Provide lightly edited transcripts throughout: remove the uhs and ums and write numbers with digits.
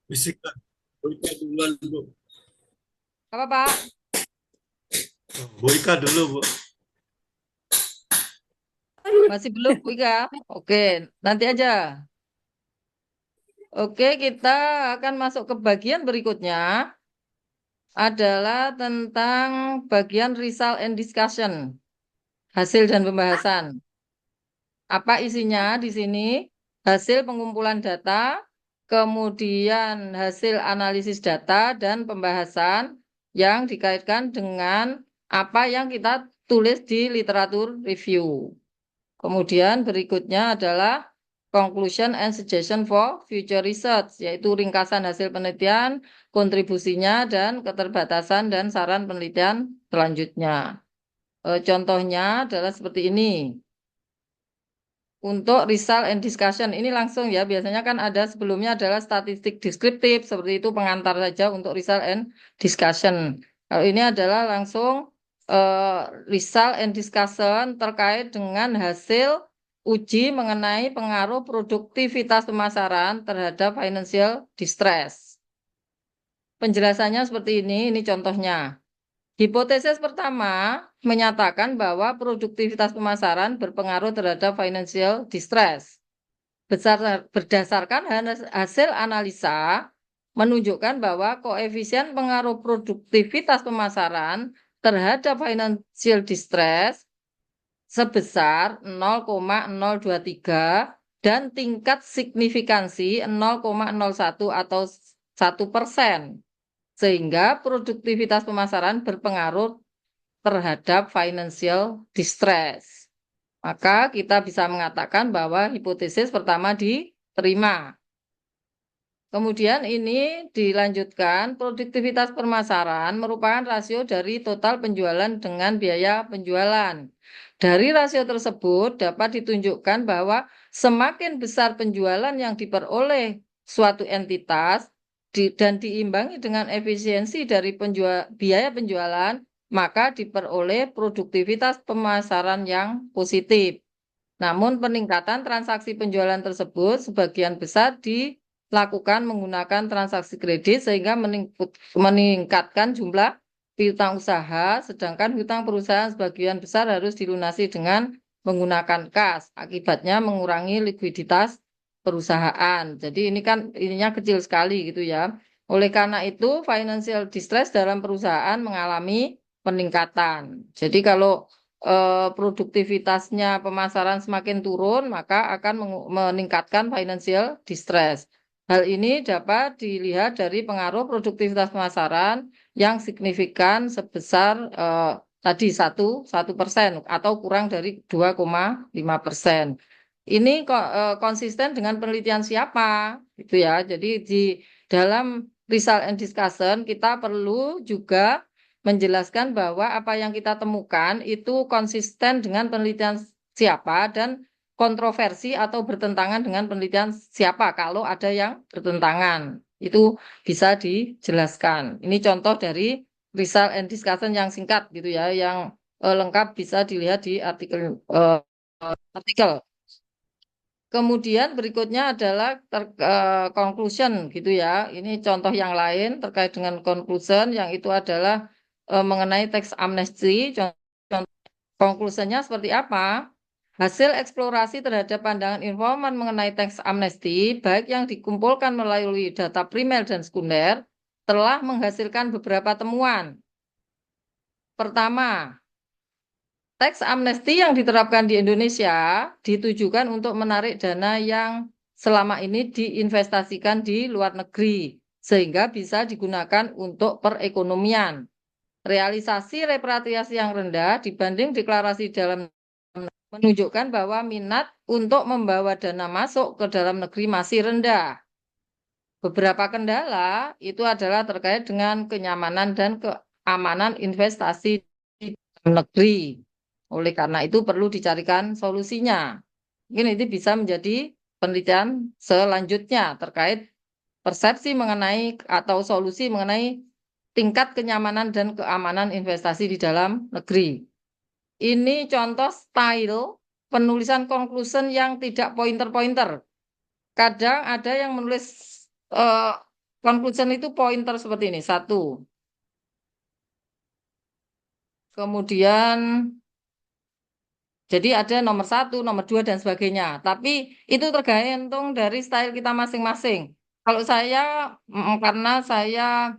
Fisika. Boyka duluan, Bu. Apa, Pak? Boyka dulu, Bu. Masih belum, Bu Ika? Oke, nanti aja. Oke, kita akan masuk ke bagian berikutnya adalah tentang bagian result and discussion, hasil dan pembahasan. Apa isinya di sini? Hasil pengumpulan data, kemudian hasil analisis data dan pembahasan yang dikaitkan dengan apa yang kita tulis di literatur review. Kemudian berikutnya adalah conclusion and suggestion for future research, yaitu ringkasan hasil penelitian, kontribusinya, dan keterbatasan dan saran penelitian selanjutnya. Contohnya adalah seperti ini. Untuk result and discussion ini langsung ya, biasanya kan ada sebelumnya adalah statistik deskriptif, seperti itu pengantar saja untuk result and discussion. Kalau ini adalah langsung eh, result and discussion terkait dengan hasil uji mengenai pengaruh produktivitas pemasaran terhadap financial distress. Penjelasannya seperti ini contohnya. Hipotesis pertama menyatakan bahwa produktivitas pemasaran berpengaruh terhadap financial distress. Berdasarkan hasil analisa menunjukkan bahwa koefisien pengaruh produktivitas pemasaran terhadap financial distress sebesar 0,023 dan tingkat signifikansi 0,01 atau 1%, sehingga produktivitas pemasaran berpengaruh terhadap financial distress. Maka kita bisa mengatakan bahwa hipotesis pertama diterima. Kemudian ini dilanjutkan, produktivitas pemasaran merupakan rasio dari total penjualan dengan biaya penjualan. Dari rasio tersebut dapat ditunjukkan bahwa semakin besar penjualan yang diperoleh suatu entitas dan diimbangi dengan efisiensi dari biaya penjualan, maka diperoleh produktivitas pemasaran yang positif. Namun peningkatan transaksi penjualan tersebut sebagian besar dilakukan menggunakan transaksi kredit sehingga meningkatkan jumlah piutang usaha, sedangkan hutang perusahaan sebagian besar harus dilunasi dengan menggunakan kas. Akibatnya mengurangi likuiditas perusahaan. Jadi ini kan ininya kecil sekali gitu ya. Oleh karena itu financial distress dalam perusahaan mengalami peningkatan. Jadi kalau produktivitasnya pemasaran semakin turun, maka akan meningkatkan financial distress. Hal ini dapat dilihat dari pengaruh produktivitas pemasaran yang signifikan sebesar tadi 1% atau kurang dari 2,5%. Ini konsisten dengan penelitian siapa, gitu ya. Jadi di dalam result and discussion kita perlu juga menjelaskan bahwa apa yang kita temukan itu konsisten dengan penelitian siapa dan kontroversi atau bertentangan dengan penelitian siapa kalau ada yang bertentangan. Itu bisa dijelaskan. Ini contoh dari result and discussion yang singkat gitu ya, yang lengkap bisa dilihat di artikel. Kemudian berikutnya adalah conclusion gitu ya. Ini contoh yang lain terkait dengan conclusion yang itu adalah mengenai teks amnesti. Konklusinya seperti apa? Hasil eksplorasi terhadap pandangan informan mengenai teks amnesti, baik yang dikumpulkan melalui data primer dan sekunder, telah menghasilkan beberapa temuan. Pertama, teks amnesti yang diterapkan di Indonesia ditujukan untuk menarik dana yang selama ini diinvestasikan di luar negeri, sehingga bisa digunakan untuk perekonomian. Realisasi repatriasi yang rendah dibanding deklarasi dalam menunjukkan bahwa minat untuk membawa dana masuk ke dalam negeri masih rendah. Beberapa kendala itu adalah terkait dengan kenyamanan dan keamanan investasi di dalam negeri. Oleh karena itu perlu dicarikan solusinya. Mungkin itu bisa menjadi penelitian selanjutnya terkait persepsi mengenai atau solusi mengenai tingkat kenyamanan dan keamanan investasi di dalam negeri. Ini contoh style penulisan conclusion yang tidak pointer-pointer. Kadang ada yang menulis eh, conclusion itu pointer seperti ini. Satu. Kemudian jadi ada nomor satu, nomor dua, dan sebagainya. Tapi itu tergantung dari style kita masing-masing. Kalau saya, karena saya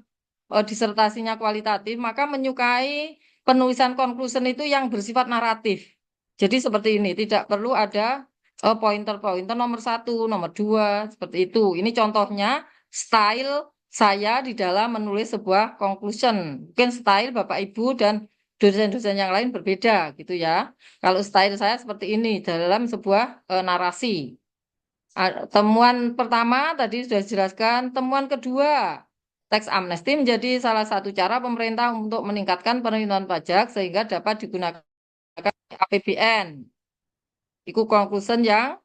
disertasinya kualitatif, maka menyukai penulisan conclusion itu yang bersifat naratif. Jadi seperti ini, tidak perlu ada pointer-pointer nomor satu, nomor dua, seperti itu. Ini contohnya style saya di dalam menulis sebuah conclusion. Mungkin style Bapak Ibu dan dosen-dosen yang lain berbeda gitu ya. Kalau style saya seperti ini dalam sebuah narasi. Temuan pertama tadi sudah dijelaskan. Temuan kedua, teks amnesti menjadi salah satu cara pemerintah untuk meningkatkan perlindungan pajak sehingga dapat digunakan APBN. Itu conclusion yang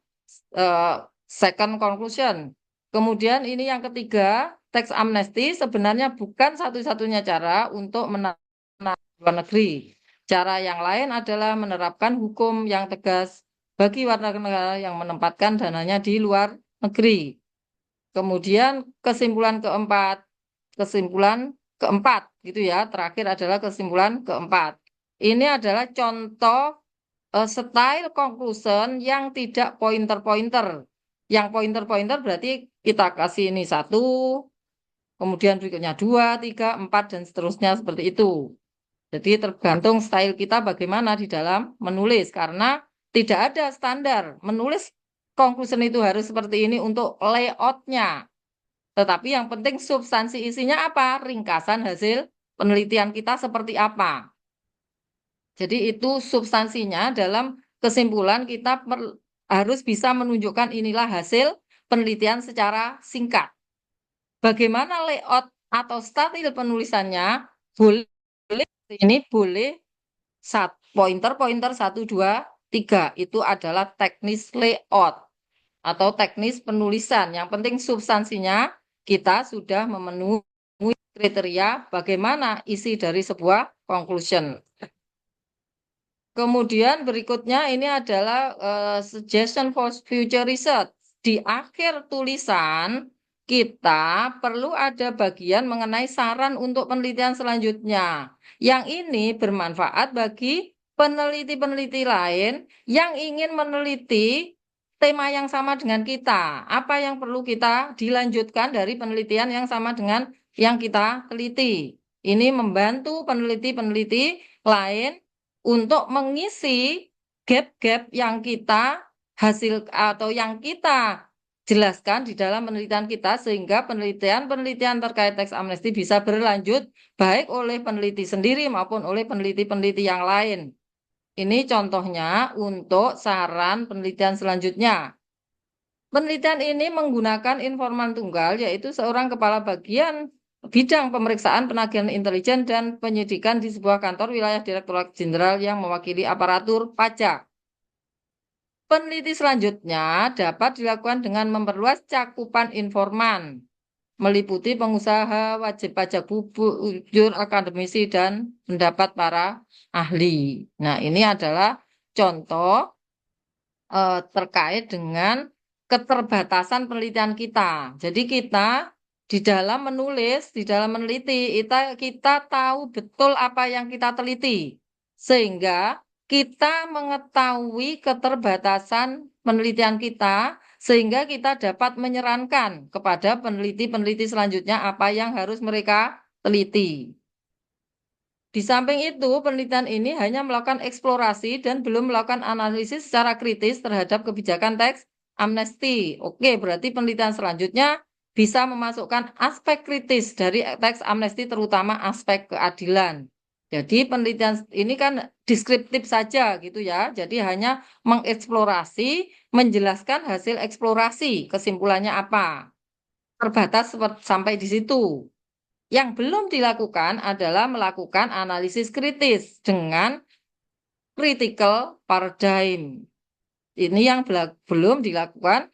second conclusion. Kemudian ini yang ketiga, teks amnesti sebenarnya bukan satu-satunya cara untuk menang luar negeri. Cara yang lain adalah menerapkan hukum yang tegas bagi warga negara yang menempatkan dananya di luar negeri. Kemudian kesimpulan keempat gitu ya. Terakhir adalah kesimpulan keempat. Ini adalah contoh style conclusion yang tidak pointer-pointer. Yang pointer-pointer berarti kita kasih ini satu, kemudian berikutnya dua, tiga, empat, dan seterusnya seperti itu. Jadi tergantung style kita bagaimana di dalam menulis. Karena tidak ada standar. Menulis conclusion itu harus seperti ini untuk layoutnya. Tetapi yang penting substansi isinya apa? Ringkasan hasil penelitian kita seperti apa. Jadi itu substansinya dalam kesimpulan kita harus bisa menunjukkan inilah hasil penelitian secara singkat. Bagaimana layout atau style penulisannya? Boleh ini boleh pointer-pointer 1, 2, 3. Itu adalah teknis layout atau teknis penulisan. Yang penting substansinya kita sudah memenuhi kriteria bagaimana isi dari sebuah conclusion. Kemudian berikutnya ini adalah suggestion for future research. Di akhir tulisan kita perlu ada bagian mengenai saran untuk penelitian selanjutnya. Yang ini bermanfaat bagi peneliti-peneliti lain yang ingin meneliti tema yang sama dengan kita. Apa yang perlu kita dilanjutkan dari penelitian yang sama dengan yang kita teliti. Ini membantu peneliti-peneliti lain untuk mengisi gap-gap yang kita hasil atau yang kita jelaskan di dalam penelitian kita sehingga penelitian-penelitian terkait teks amnesti bisa berlanjut baik oleh peneliti sendiri maupun oleh peneliti-peneliti yang lain. Ini contohnya untuk saran penelitian selanjutnya. Penelitian ini menggunakan informan tunggal yaitu seorang kepala bagian bidang pemeriksaan penagihan intelijen dan penyidikan di sebuah kantor wilayah Direktorat Jenderal yang mewakili aparatur pajak. Peneliti selanjutnya dapat dilakukan dengan memperluas cakupan informan, meliputi pengusaha, wajib pajak bujur, akademisi, dan pendapat para ahli. Nah, ini adalah contoh terkait dengan keterbatasan penelitian kita. Jadi kita di dalam menulis, di dalam meneliti, kita tahu betul apa yang kita teliti. Sehingga kita mengetahui keterbatasan penelitian kita, sehingga kita dapat menyarankan kepada peneliti-peneliti selanjutnya apa yang harus mereka teliti. Di samping itu, penelitian ini hanya melakukan eksplorasi dan belum melakukan analisis secara kritis terhadap kebijakan teks amnesti. Oke, berarti penelitian selanjutnya bisa memasukkan aspek kritis dari teks amnesti, terutama aspek keadilan. Jadi penelitian ini kan deskriptif saja gitu ya. Jadi hanya mengeksplorasi, menjelaskan hasil eksplorasi, kesimpulannya apa. Terbatas sampai di situ. Yang belum dilakukan adalah melakukan analisis kritis dengan critical paradigm. Ini yang belum dilakukan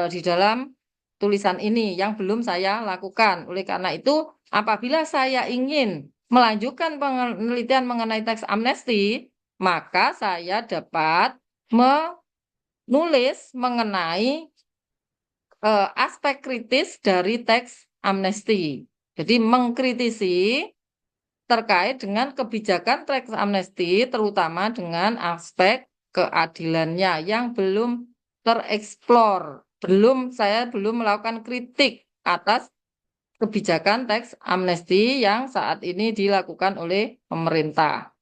di dalam tulisan ini, yang belum saya lakukan. Oleh karena itu, apabila saya ingin melanjutkan penelitian mengenai teks amnesti, maka saya dapat menulis mengenai aspek kritis dari teks amnesti. Jadi mengkritisi terkait dengan kebijakan tax amnesti, terutama dengan aspek keadilannya yang belum tereksplor. Saya belum melakukan kritik atas kebijakan tax amnesti yang saat ini dilakukan oleh pemerintah.